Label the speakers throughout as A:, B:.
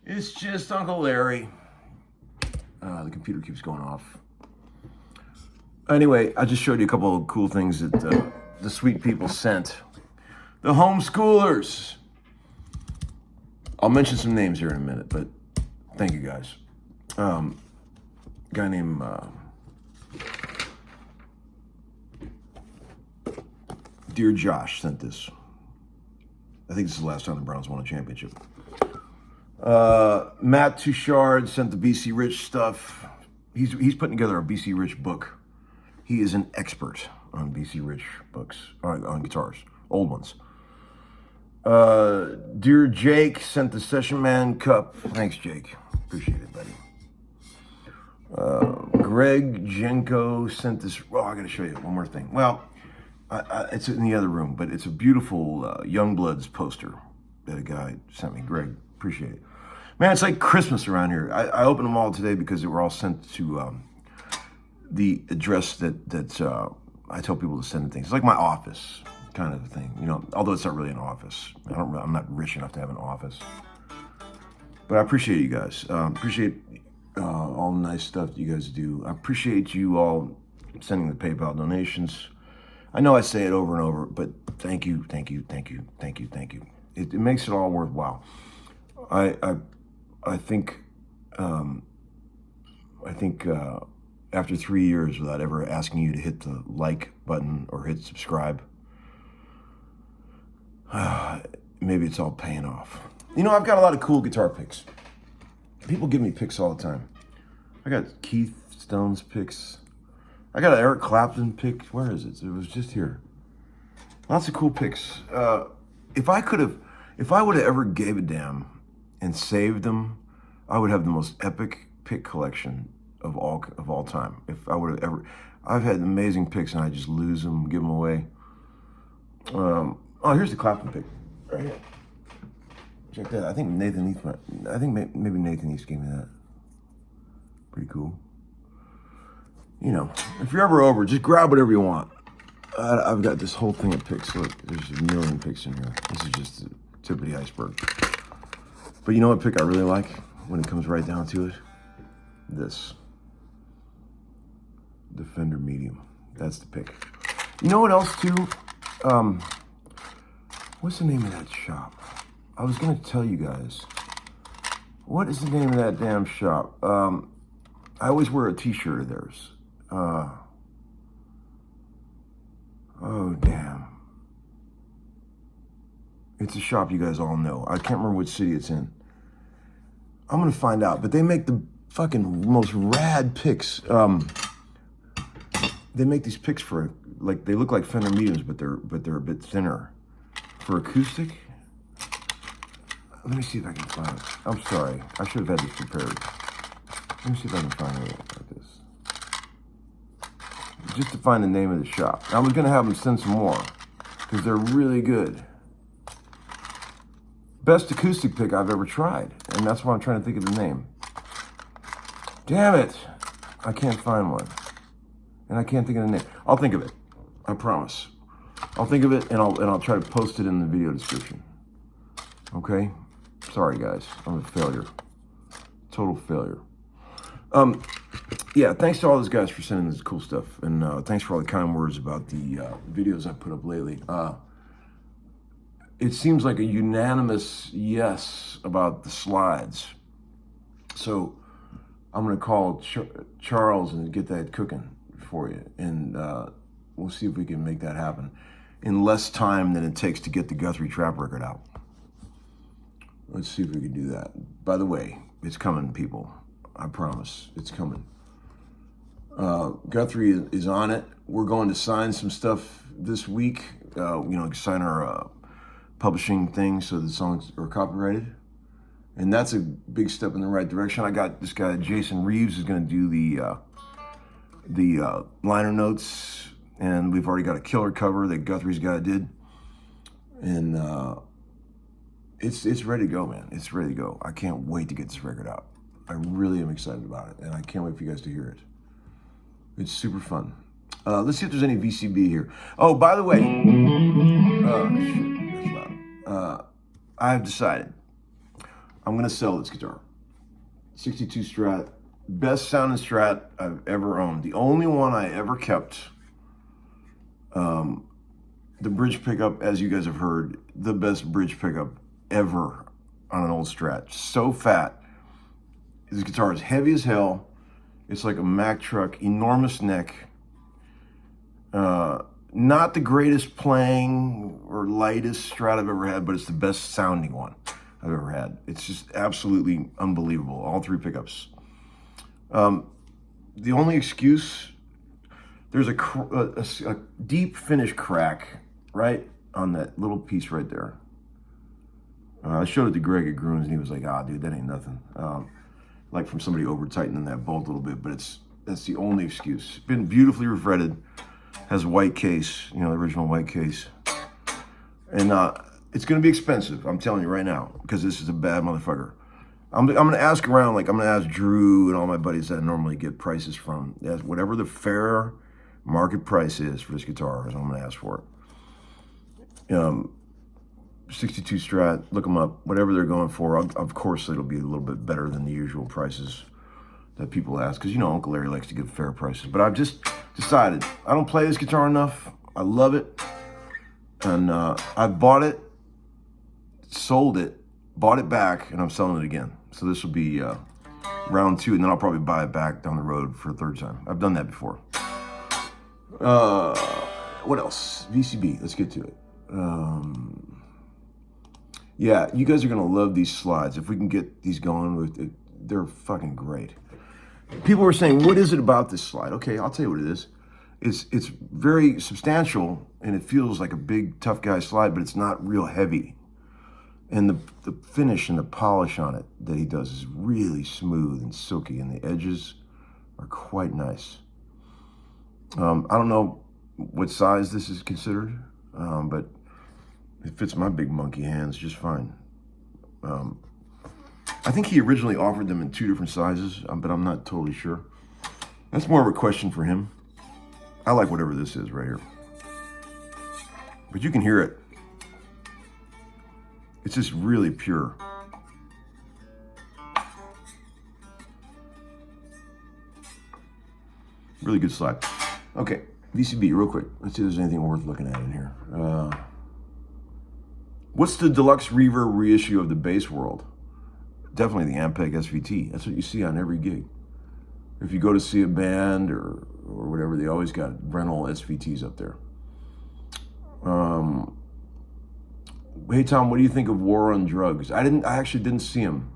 A: It's just Uncle Larry. The computer keeps going off. Anyway, I just showed you a couple of cool things that the sweet people sent. The homeschoolers. I'll mention some names here in a minute, but thank you guys. A guy named Dear Josh sent this. I think this is the last time the Browns won a championship. Matt Touchard sent the BC Rich stuff. He's putting together a BC Rich book. He is an expert on BC Rich books, on guitars, old ones. Dear Jake sent the Session Man cup. Thanks, Jake. Appreciate it, buddy. Greg Jenko sent this. Well, I got to show you one more thing. Well, it's in the other room, but it's a beautiful Youngbloods poster that a guy sent me. Greg, appreciate it. Man, it's like Christmas around here. I opened them all today because they were all sent to the address that I tell people to send things. It's like my office kind of thing, you know, although it's not really an office. I'm not rich enough to have an office. But I appreciate you guys. Appreciate all the nice stuff that you guys do. I appreciate you all sending the PayPal donations. I know I say it over and over, but thank you, thank you, thank you, thank you, thank you. It makes it all worthwhile. I think after 3 years without ever asking you to hit the like button or hit subscribe, maybe it's all paying off. You know, I've got a lot of cool guitar picks. People give me picks all the time. I got Keith Stone's picks. I got an Eric Clapton pick. Where is it? It was just here. Lots of cool picks. If I would have ever gave a damn and saved them, I would have the most epic pick collection of all time. If I would have ever, I've had amazing picks and I just lose them, give them away. Oh, here's the Clapton pick right here. Check that. I think Nathan East. Maybe Nathan East gave me that. Pretty cool. You know, if you're ever over, just grab whatever you want. I've got this whole thing of picks. Look, there's a million picks in here. This is just the tip of the iceberg. But you know what pick I really like when it comes right down to it? This. The Fender Medium. That's the pick. You know what else too? What's the name of that shop? I was going to tell you guys. What is the name of that damn shop? I always wear a t-shirt of theirs. Oh, damn. It's a shop you guys all know. I can't remember which city it's in. I'm going to find out. But they make the fucking most rad picks. They make these picks for, like, they look like Fender Mediums, but they're a bit thinner. For acoustic. Let me see if I can find it. I'm sorry. I should have had this prepared. Let me see if I can find it like this. Just to find the name of the shop. I was going to have them send some more because they're really good. Best acoustic pick I've ever tried. And that's why I'm trying to think of the name. Damn it. I can't find one. And I can't think of the name. I'll think of it. I promise. I'll think of it and I'll try to post it in the video description. Okay? Sorry, guys. I'm a failure. Total failure. Yeah, thanks to all those guys for sending this cool stuff. And thanks for all the kind words about the videos I put up lately. It seems like a unanimous yes about the slides. So I'm going to call Charles and get that cooking for you. And we'll see if we can make that happen in less time than it takes to get the Guthrie Trap record out. Let's see if we can do that. By the way, it's coming, people. I promise, it's coming. Guthrie is on it. We're going to sign some stuff this week. Sign our publishing thing so the songs are copyrighted. And that's a big step in the right direction. I got this guy, Jason Reeves, is going to do the liner notes. And we've already got a killer cover that Guthrie's guy did. And it's ready to go, man. It's ready to go. I can't wait to get this record out. I really am excited about it, and I can't wait for you guys to hear it. It's super fun. Let's see if there's any VCB here. Oh, by the way, shit, that's loud. I have decided I'm going to sell this guitar. 62 Strat, best sounding Strat I've ever owned. The only one I ever kept. The bridge pickup, as you guys have heard, the best bridge pickup ever on an old Strat. So fat. This guitar is heavy as hell. It's like a Mack truck, enormous neck. Not the greatest playing or lightest Strat I've ever had, but it's the best sounding one I've ever had. It's just absolutely unbelievable. All three pickups. The only excuse, there's a deep finish crack right on that little piece right there. I showed it to Greg at Grooms and he was like, dude, that ain't nothing. Like from somebody over tightening that bolt a little bit, but That's the only excuse. It's been beautifully refretted. Has a white case, you know, the original white case. And it's going to be expensive, I'm telling you right now, because this is a bad motherfucker. I'm going to ask around, like I'm going to ask Drew and all my buddies that I normally get prices from. Whatever the fair market price is for this guitar, is I'm going to ask for it. 62 Strat, look them up, whatever they're going for. Of course, it'll be a little bit better than the usual prices that people ask, because, you know, Uncle Larry likes to give fair prices. But I've just decided, I don't play this guitar enough. I love it. And I bought it, sold it, bought it back, and I'm selling it again. So this will be round 2, and then I'll probably buy it back down the road for a 3rd time. I've done that before. What else? VCB, let's get to it. Yeah, you guys are gonna love these slides. If we can get these going with it, they're fucking great. People were saying, what is it about this slide? Okay, I'll tell you what it is. It's very substantial, and it feels like a big tough guy slide, but it's not real heavy. And the finish and the polish on it that he does is really smooth and silky, and the edges are quite nice. I don't know what size this is considered, but it fits my big monkey hands just fine. I think he originally offered them in 2 different sizes, but I'm not totally sure. That's more of a question for him. I like whatever this is right here. But you can hear it. It's just really pure. Really good slide. Okay, VCB, real quick. Let's see if there's anything worth looking at in here. What's the deluxe reverb reissue of the Bass World? Definitely the Ampeg SVT. That's what you see on every gig. If you go to see a band or whatever, they always got rental SVTs up there. Hey Tom, what do you think of War on Drugs? I actually didn't see him.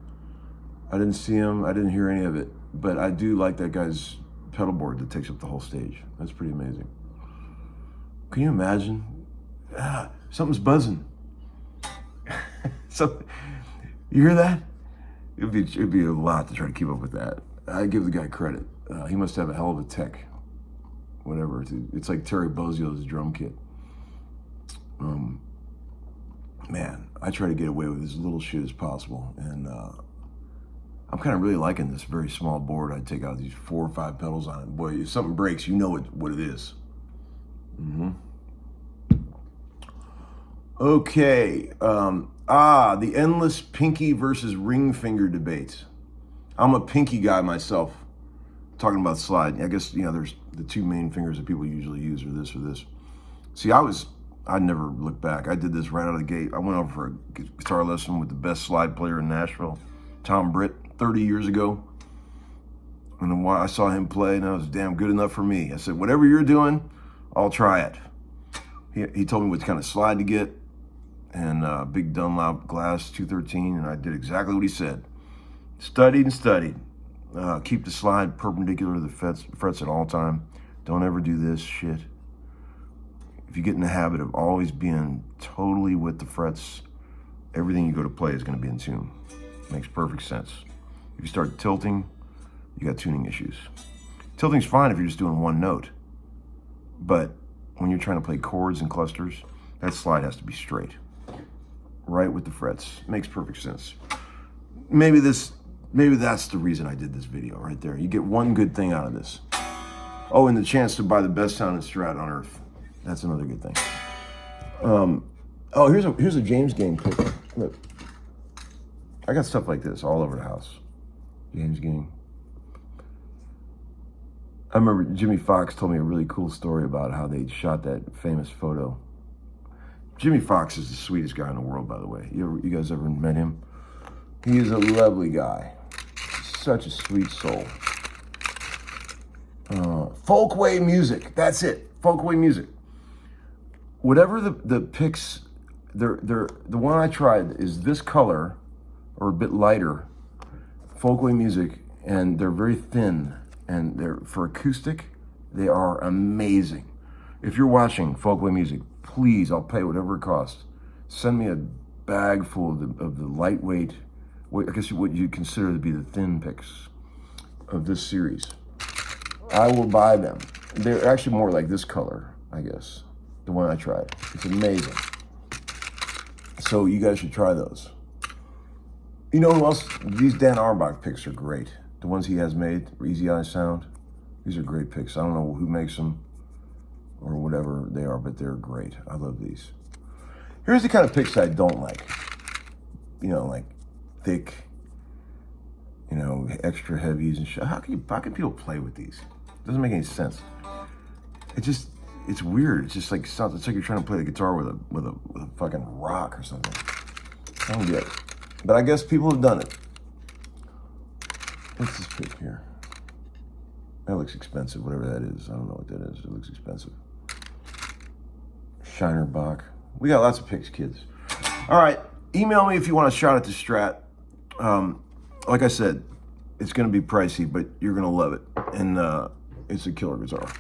A: I didn't hear any of it, but I do like that guy's pedal board that takes up the whole stage. That's pretty amazing. Can you imagine? Something's buzzing. So, you hear that? It'd be a lot to try to keep up with that. I give the guy credit. He must have a hell of a tech. Whatever. It's like Terry Bozzio's drum kit. Man, I try to get away with as little shit as possible, and I'm kind of really liking this very small board. I take out these 4 or 5 pedals on it. Boy, if something breaks, you know what it is. Okay. The endless pinky versus ring finger debate. I'm a pinky guy myself. Talking about slide, I guess, you know, there's the 2 main fingers that people usually use are this or this. See, I never looked back. I did this right out of the gate. I went over for a guitar lesson with the best slide player in Nashville, Tom Britt, 30 years ago. And then I saw him play, and that was damn good enough for me. I said, whatever you're doing, I'll try it. He told me what kind of slide to get, and big Dunlop glass 213, and I did exactly what he said. Studied and studied. Keep the slide perpendicular to the frets at all time. Don't ever do this shit. If you get in the habit of always being totally with the frets, everything you go to play is going to be in tune. Makes perfect sense. If you start tilting, you got tuning issues. Tilting's fine if you're just doing one note, but when you're trying to play chords and clusters, that slide has to be straight, right with the frets. Makes perfect sense. Maybe that's the reason I did this video right there. You get one good thing out of this. Oh, and the chance to buy the best sounding Strat on earth. That's another good thing. Oh, here's a James Gang pick. Look, I got stuff like this all over the house. James Gang. I remember Jimmy Fox told me a really cool story about how they shot that famous photo. Jimmy Fox is the sweetest guy in the world, by the way. You guys ever met him? He is a lovely guy. Such a sweet soul. Folkway music. That's it. Folkway music. Whatever the picks, the one I tried is this color, or a bit lighter, Folkway music, and they're very thin, and they're for acoustic, they are amazing. If you're watching Folkway music, please, I'll pay whatever it costs. Send me a bag full of the lightweight, I guess what you consider to be the thin picks of this series. I will buy them. They're actually more like this color, I guess. The one I tried. It's amazing. So you guys should try those. You know who else? These Dan Auerbach picks are great. The ones he has made, Easy Eye Sound. These are great picks. I don't know who makes them or whatever they are, but they're great. I love these. Here's the kind of picks I don't like. You know, like thick, you know, extra heavies and shit. How can people play with these? It doesn't make any sense. It's weird. It's just like, it's like you're trying to play the guitar with a fucking rock or something. I don't get it. But I guess people have done it. What's this pick here? That looks expensive, whatever that is. I don't know what that is. It looks expensive. Shiner Bach. We got lots of picks, kids. All right. Email me if you want a shot at the Strat. Like I said, it's going to be pricey, but you're going to love it. And it's a killer guitar.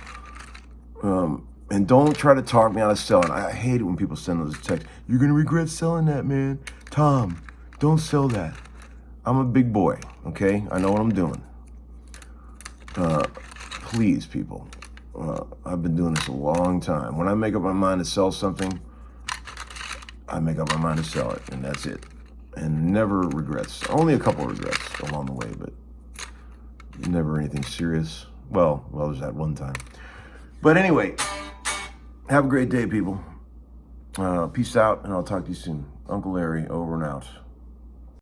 A: And don't try to talk me out of selling. I hate it when people send those texts. You're going to regret selling that, man. Tom, don't sell that. I'm a big boy, okay? I know what I'm doing. Please, people. I've been doing this a long time. When I make up my mind to sell something, I make up my mind to sell it, and that's it. And never regrets. Only a couple of regrets along the way, but never anything serious. Well, there's that one time. But anyway, have a great day, people. Peace out, and I'll talk to you soon. Uncle Larry, over and out.